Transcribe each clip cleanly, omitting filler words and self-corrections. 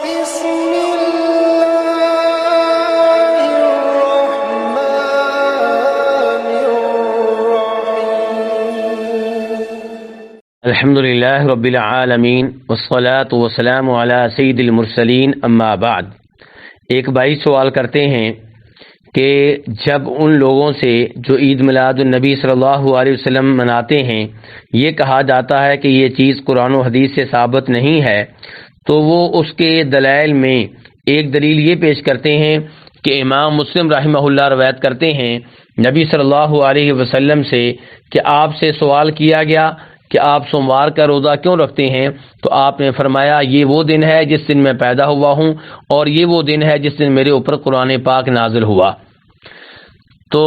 بسم الله الرحمن الرحيم الحمد للہ رب العالمین والصلاة والسلام علی سید المرسلین اما بعد۔ ایک بھائی سوال کرتے ہیں کہ جب ان لوگوں سے جو عید میلاد النبی صلی اللہ علیہ وسلم مناتے ہیں یہ کہا جاتا ہے کہ یہ چیز قرآن و حدیث سے ثابت نہیں ہے، تو وہ اس کے دلائل میں ایک دلیل یہ پیش کرتے ہیں کہ امام مسلم رحمہ اللہ روایت کرتے ہیں نبی صلی اللہ علیہ وسلم سے کہ آپ سے سوال کیا گیا کہ آپ سوموار کا روزہ کیوں رکھتے ہیں، تو آپ نے فرمایا یہ وہ دن ہے جس دن میں پیدا ہوا ہوں، اور یہ وہ دن ہے جس دن میرے اوپر قرآن پاک نازل ہوا۔ تو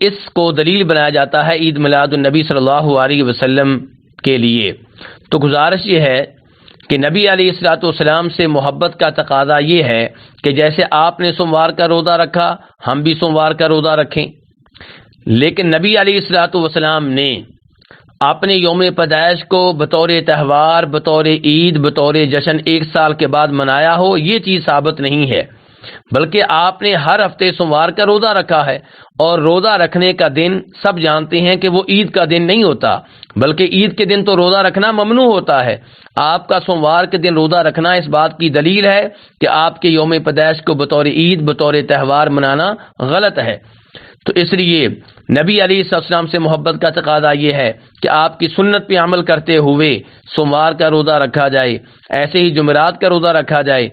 اس کو دلیل بنایا جاتا ہے عید میلاد النبی صلی اللہ علیہ وسلم کے لیے۔ تو گزارش یہ ہے کہ نبی علیہ الصلوۃ والسلام سے محبت کا تقاضا یہ ہے کہ جیسے آپ نے سوموار کا روزہ رکھا ہم بھی سوموار کا روزہ رکھیں، لیکن نبی علیہ الصلوۃ والسلام نے اپنے یوم پیدائش کو بطور تہوار، بطور عید، بطور جشن ایک سال کے بعد منایا ہو، یہ چیز ثابت نہیں ہے، بلکہ آپ نے ہر ہفتے سوموار کا روزہ رکھا ہے، اور روزہ رکھنے کا دن سب جانتے ہیں کہ وہ عید کا دن نہیں ہوتا، بلکہ عید کے دن تو روزہ رکھنا ممنوع ہوتا ہے۔ آپ کا سوموار کے دن روزہ رکھنا اس بات کی دلیل ہے کہ آپ کے یوم پیدائش کو بطور عید، بطور تہوار منانا غلط ہے۔ تو اس لیے نبی علیہ السلام سے محبت کا تقاضا یہ ہے کہ آپ کی سنت پہ عمل کرتے ہوئے سوموار کا روزہ رکھا جائے، ایسے ہی جمعرات کا روزہ رکھا جائے،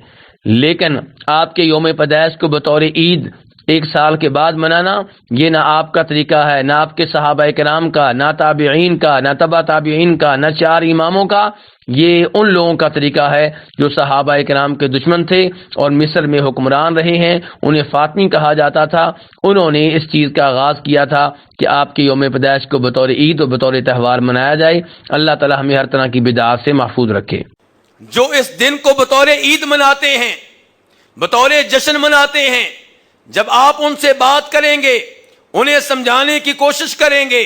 لیکن آپ کے یوم پیدائش کو بطور عید ایک سال کے بعد منانا یہ نہ آپ کا طریقہ ہے، نہ آپ کے صحابہ کرام کا، نہ تابعین کا، نہ تبع تابعین کا، نہ چار اماموں کا۔ یہ ان لوگوں کا طریقہ ہے جو صحابہ کرام کے دشمن تھے اور مصر میں حکمران رہے ہیں، انہیں فاطمی کہا جاتا تھا۔ انہوں نے اس چیز کا آغاز کیا تھا کہ آپ کے یوم پیدائش کو بطور عید اور بطور تہوار منایا جائے۔ اللہ تعالی ہمیں ہر طرح کی بدعات سے محفوظ رکھے۔ جو اس دن کو بطور عید مناتے ہیں، بطور جشن مناتے ہیں، جب آپ ان سے بات کریں گے، انہیں سمجھانے کی کوشش کریں گے،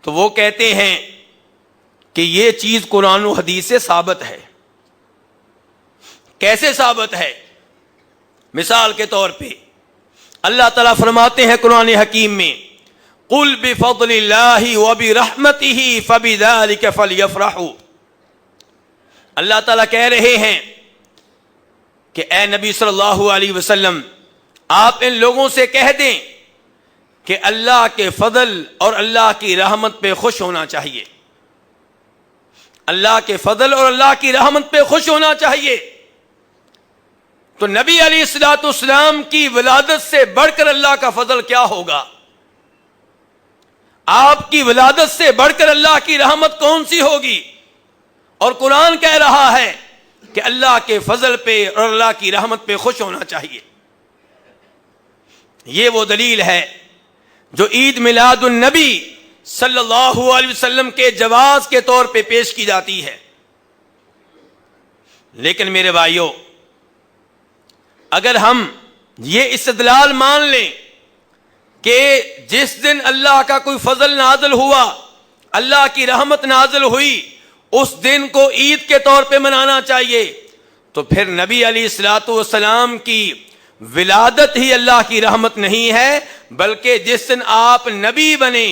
تو وہ کہتے ہیں کہ یہ چیز قرآن و حدیث سے ثابت ہے۔ کیسے ثابت ہے؟ مثال کے طور پہ اللہ تعالیٰ فرماتے ہیں قرآن حکیم میں، قُلْ بِفَضْلِ اللَّهِ وَبِرَحْمَتِهِ فَبِذَلِكَ فَلْيَفْرَحُوا۔ اللہ تعالیٰ کہہ رہے ہیں کہ اے نبی صلی اللہ علیہ وسلم، آپ ان لوگوں سے کہہ دیں کہ اللہ کے فضل اور اللہ کی رحمت پہ خوش ہونا چاہیے، اللہ کے فضل اور اللہ کی رحمت پہ خوش ہونا چاہیے۔ تو نبی علیہ الصلوۃ والسلام کی ولادت سے بڑھ کر اللہ کا فضل کیا ہوگا؟ آپ کی ولادت سے بڑھ کر اللہ کی رحمت کون سی ہوگی؟ اور قرآن کہہ رہا ہے کہ اللہ کے فضل پہ اور اللہ کی رحمت پہ خوش ہونا چاہیے۔ یہ وہ دلیل ہے جو عید میلاد النبی صلی اللہ علیہ وسلم کے جواز کے طور پہ پیش کی جاتی ہے۔ لیکن میرے بھائیوں، اگر ہم یہ استدلال مان لیں کہ جس دن اللہ کا کوئی فضل نازل ہوا، اللہ کی رحمت نازل ہوئی، اس دن کو عید کے طور پہ منانا چاہیے، تو پھر نبی علیہ الصلوۃ والسلام کی ولادت ہی اللہ کی رحمت نہیں ہے، بلکہ جس دن آپ نبی بنے،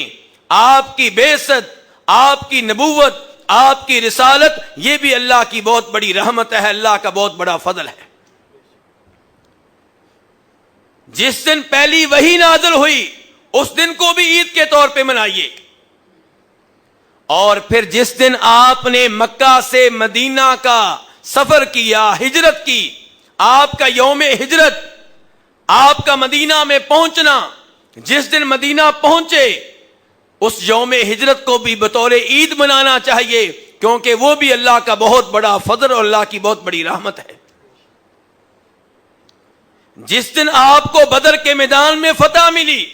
آپ کی بعثت، آپ کی نبوت، آپ کی رسالت، یہ بھی اللہ کی بہت بڑی رحمت ہے، اللہ کا بہت بڑا فضل ہے۔ جس دن پہلی وحی نازل ہوئی اس دن کو بھی عید کے طور پہ منائیے، اور پھر جس دن آپ نے مکہ سے مدینہ کا سفر کیا، ہجرت کی، آپ کا یوم ہجرت، آپ کا مدینہ میں پہنچنا، جس دن مدینہ پہنچے اس یوم ہجرت کو بھی بطور عید منانا چاہیے، کیونکہ وہ بھی اللہ کا بہت بڑا فضل اور اللہ کی بہت بڑی رحمت ہے۔ جس دن آپ کو بدر کے میدان میں فتح ملی،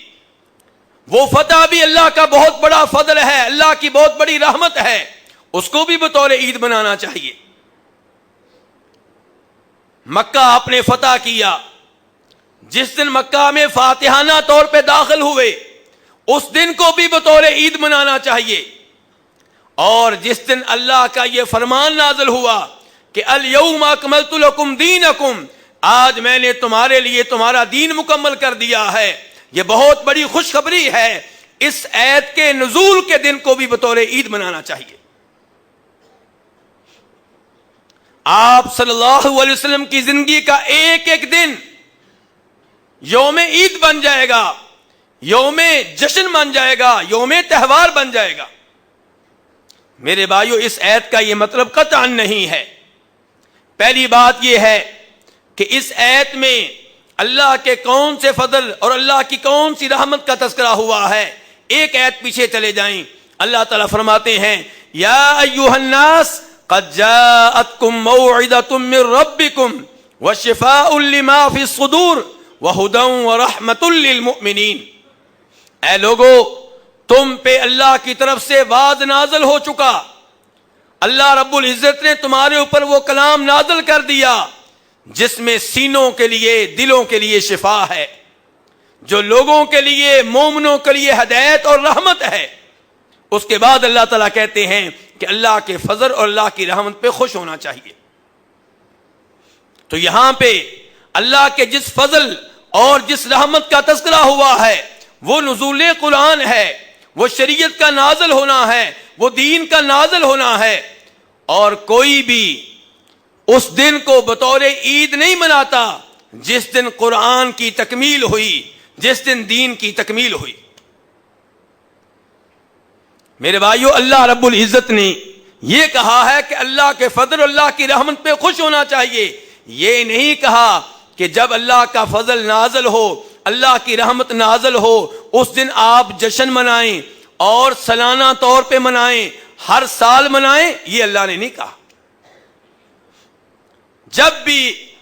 وہ فتح بھی اللہ کا بہت بڑا فضل ہے، اللہ کی بہت بڑی رحمت ہے، اس کو بھی بطور عید منانا چاہیے۔ مکہ آپ نے فتح کیا، جس دن مکہ میں فاتحانہ طور پہ داخل ہوئے اس دن کو بھی بطور عید منانا چاہیے۔ اور جس دن اللہ کا یہ فرمان نازل ہوا کہ الیوم اکملت لکم دینکم، آج میں نے تمہارے لیے تمہارا دین مکمل کر دیا ہے۔ یہ بہت بڑی خوشخبری ہے۔ اس آیت کے نزول کے دن کو بھی بطور عید منانا چاہیے۔ آپ صلی اللہ علیہ وسلم کی زندگی کا ایک ایک دن یوم عید بن جائے گا، یوم جشن بن جائے گا، یوم تہوار بن جائے گا۔ میرے بھائیو، اس آیت کا یہ مطلب قطعاً نہیں ہے۔ پہلی بات یہ ہے کہ اس آیت میں اللہ کے کون سے فضل اور اللہ کی کون سی رحمت کا تذکرہ ہوا ہے۔ ایک آیت پیچھے چلے جائیں، اللہ تعالیٰ فرماتے ہیں یا ایھا الناس قد جاءتکم موعظۃ من ربکم وشفاء لما فی الصدور وہدی ورحمۃ للمؤمنین۔ اے لوگو، تم پہ اللہ کی طرف سے وعد نازل ہو چکا۔ اللہ رب العزت نے تمہارے اوپر وہ کلام نازل کر دیا جس میں سینوں کے لیے، دلوں کے لیے شفا ہے، جو لوگوں کے لیے، مومنوں کے لیے ہدایت اور رحمت ہے۔ اس کے بعد اللہ تعالیٰ کہتے ہیں کہ اللہ کے فضل اور اللہ کی رحمت پہ خوش ہونا چاہیے۔ تو یہاں پہ اللہ کے جس فضل اور جس رحمت کا تذکرہ ہوا ہے وہ نزول قرآن ہے، وہ شریعت کا نازل ہونا ہے، وہ دین کا نازل ہونا ہے۔ اور کوئی بھی اس دن کو بطور عید نہیں مناتا جس دن قرآن کی تکمیل ہوئی، جس دن دین کی تکمیل ہوئی۔ میرے بھائیو، اللہ رب العزت نے یہ کہا ہے کہ اللہ کے فضل اللہ کی رحمت پہ خوش ہونا چاہیے۔ یہ نہیں کہا کہ جب اللہ کا فضل نازل ہو، اللہ کی رحمت نازل ہو، اس دن آپ جشن منائیں اور سالانہ طور پہ منائیں، ہر سال منائیں۔ یہ اللہ نے نہیں کہا۔ جب بھی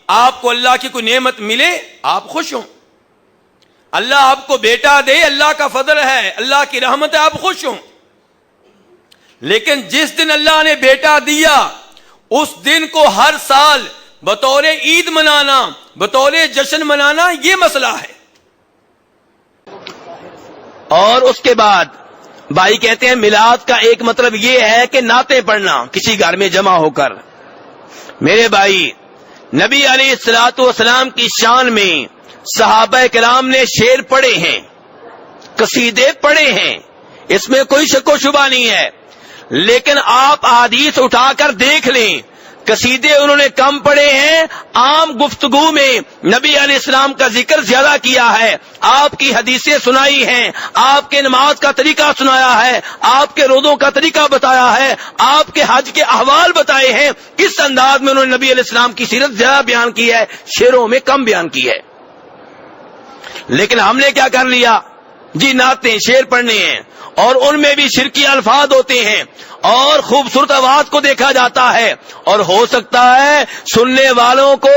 آپ کو اللہ کی کوئی نعمت ملے آپ خوش ہوں۔ اللہ آپ کو بیٹا دے، اللہ کا فضل ہے، اللہ کی رحمت ہے، آپ خوش ہوں۔ لیکن جس دن اللہ نے بیٹا دیا اس دن کو ہر سال بطور عید منانا، بطور جشن منانا، یہ مسئلہ ہے۔ اور اس کے بعد بھائی کہتے ہیں میلاد کا ایک مطلب یہ ہے کہ نعتیں پڑھنا کسی گھر میں جمع ہو کر۔ میرے بھائی، نبی علیہ الصلوۃ والسلام کی شان میں صحابہ کرام نے شعر پڑھے ہیں، قصیدے پڑھے ہیں، اس میں کوئی شک و شبہ نہیں ہے۔ لیکن آپ احادیث اٹھا کر دیکھ لیں، قصیدے انہوں نے کم پڑھے ہیں، عام گفتگو میں نبی علیہ السلام کا ذکر زیادہ کیا ہے، آپ کی حدیثیں سنائی ہیں، آپ کے نماز کا طریقہ سنایا ہے، آپ کے روزوں کا طریقہ بتایا ہے، آپ کے حج کے احوال بتائے ہیں۔ کس انداز میں انہوں نے نبی علیہ السلام کی سیرت زیادہ بیان کی ہے، شعروں میں کم بیان کی ہے۔ لیکن ہم نے کیا کر لیا جی، نعتیں شعر پڑھنے ہیں اور ان میں بھی شرکی الفاظ ہوتے ہیں اور خوبصورت آواز کو دیکھا جاتا ہے، اور ہو سکتا ہے سننے والوں کو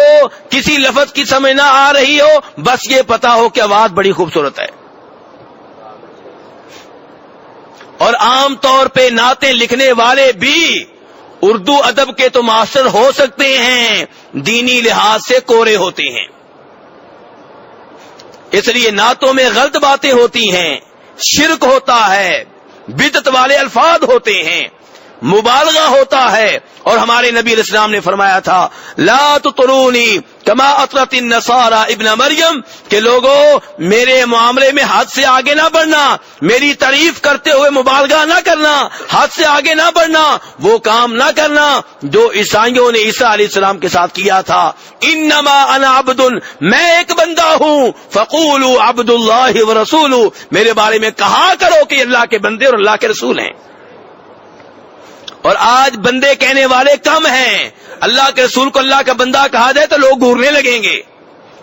کسی لفظ کی سمجھ نہ آ رہی ہو، بس یہ پتا ہو کہ آواز بڑی خوبصورت ہے۔ اور عام طور پہ نعتیں لکھنے والے بھی اردو ادب کے تو ماستر ہو سکتے ہیں، دینی لحاظ سے کورے ہوتے ہیں، اس لیے نعتوں میں غلط باتیں ہوتی ہیں، شرک ہوتا ہے، بدعت والے الفاظ ہوتے ہیں، مبالغہ ہوتا ہے۔ اور ہمارے نبی علیہ السلام نے فرمایا تھا لا تطرونی کما اطرت النصارى ابن مریم، کہ لوگوں میرے معاملے میں حد سے آگے نہ بڑھنا، میری تعریف کرتے ہوئے مبالغہ نہ کرنا، حد سے آگے نہ بڑھنا، وہ کام نہ کرنا جو عیسائیوں نے عیسیٰ علیہ السلام کے ساتھ کیا تھا۔ انما انا عبد، میں ایک بندہ ہوں، فقولوا عبد اللہ ورسولہ، میرے بارے میں کہا کرو کہ اللہ کے بندے اور اللہ کے رسول ہیں۔ اور آج بندے کہنے والے کم ہیں، اللہ کے رسول کو اللہ کا بندہ کہا جائے تو لوگ گھورنے لگیں گے،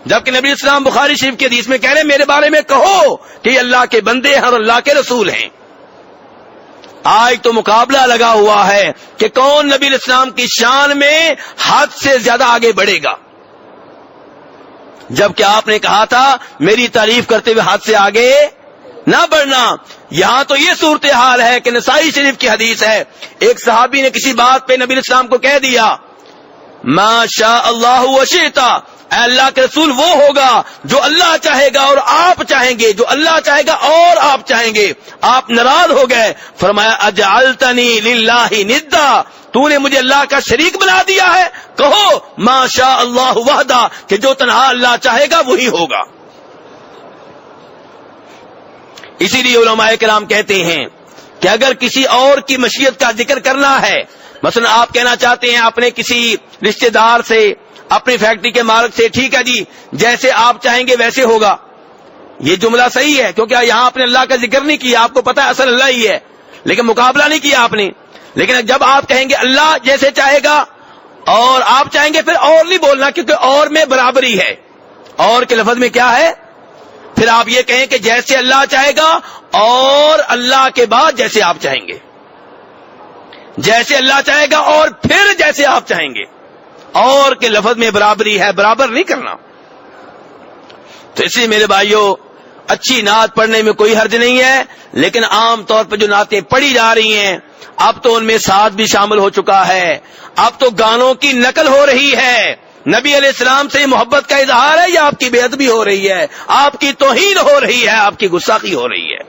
جبکہ نبی اسلام بخاری شریف کے حدیث میں کہہ رہے میرے بارے میں کہو کہ یہ اللہ کے بندے ہیں اور اللہ کے رسول ہیں۔ آج تو مقابلہ لگا ہوا ہے کہ کون نبی اسلام کی شان میں حد سے زیادہ آگے بڑھے گا، جبکہ آپ نے کہا تھا میری تعریف کرتے ہوئے حد سے آگے نہ بڑھنا۔ یہاں تو یہ صورتحال ہے کہ نسائی شریف کی حدیث ہے، ایک صحابی نے کسی بات پہ نبی اسلام کو کہہ دیا ما شاء اللہ وشئت، اے اللہ کے رسول وہ ہوگا جو اللہ چاہے گا اور آپ چاہیں گے، جو اللہ چاہے گا اور آپ چاہیں گے۔ آپ ناراض ہو گئے، فرمایا اجعلتنی للہ ندا، تو نے مجھے اللہ کا شریک بنا دیا ہے۔ کہو ما شاء اللہ وحدہ، کہ جو تنہا اللہ چاہے گا وہی ہوگا۔ اسی لیے علماء کرام کہتے ہیں کہ اگر کسی اور کی مشیت کا ذکر کرنا ہے، مثلا آپ کہنا چاہتے ہیں اپنے کسی رشتہ دار سے، اپنی فیکٹری کے مالک سے، ٹھیک ہے جی جیسے آپ چاہیں گے ویسے ہوگا، یہ جملہ صحیح ہے، کیونکہ یہاں آپ نے اللہ کا ذکر نہیں کیا، آپ کو پتا ہے اصل اللہ ہی ہے، لیکن مقابلہ نہیں کیا آپ نے۔ لیکن جب آپ کہیں گے اللہ جیسے چاہے گا اور آپ چاہیں گے، پھر اور نہیں بولنا، کیونکہ اور میں برابری ہے، اور کے لفظ میں کیا ہے، پھر آپ یہ کہیں کہ جیسے اللہ چاہے گا اور اللہ کے بعد جیسے آپ چاہیں گے، جیسے اللہ چاہے گا اور پھر جیسے آپ چاہیں گے، اور کے لفظ میں برابری ہے، برابر نہیں کرنا۔ تو اس لیے میرے بھائیوں، اچھی نعت پڑھنے میں کوئی حرج نہیں ہے، لیکن عام طور پر جو نعتیں پڑھی جا رہی ہیں اب تو ان میں ساز بھی شامل ہو چکا ہے، اب تو گانوں کی نقل ہو رہی ہے۔ نبی علیہ السلام سے محبت کا اظہار ہے یا آپ کی بے ادبی ہو رہی ہے، آپ کی توہین ہو رہی ہے، آپ کی گستاخی ہو رہی ہے۔